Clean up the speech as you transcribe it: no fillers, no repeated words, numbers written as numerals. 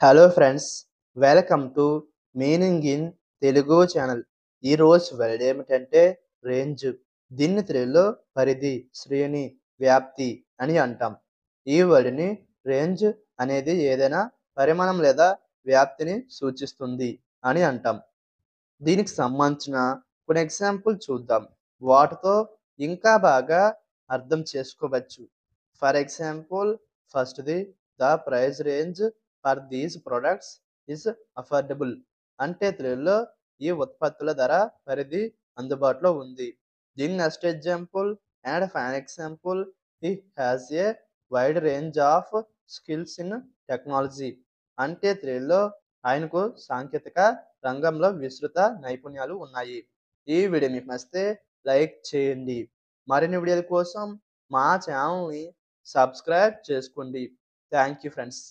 Hello friends, welcome to meaning in Telugu channel. ఈరోజు word ఏమిటంటే range. దీన్ని తెలుగులో పరిధి, శ్రేణి, వ్యాప్తి అని అంటాం. ఈ వర్డ్ని రేంజ్ అనేది ఏదైనా పరిమాణం లేదా వ్యాప్తిని సూచిస్తుంది అని అంటాం. దీనికి సంబంధించిన కొన్ని ఎగ్జాంపుల్ చూద్దాం. వాటితో ఇంకా బాగా అర్థం చేసుకోవచ్చు. ఫర్ ఎగ్జాంపుల్, ఫస్ట్‌ది the price range for these products is affordable. అంటే తెలుగులో ఈ ఉత్పత్తుల ధర పరిధి అందుబాటులో ఉంది. దీని next example and final example, he has A wide range of skills in technology. అంటే తెలుగులో ఆయనకు సాంకేతిక రంగంలో విస్తృత నైపుణ్యాలు ఉన్నాయి. ఈ వీడియో మీకు నచ్చితే లైక్ చేయండి. మరిన్ని వీడియోల కోసం మా ఛానల్‌ని సబ్స్క్రైబ్ చేసుకోండి. Thank you friends.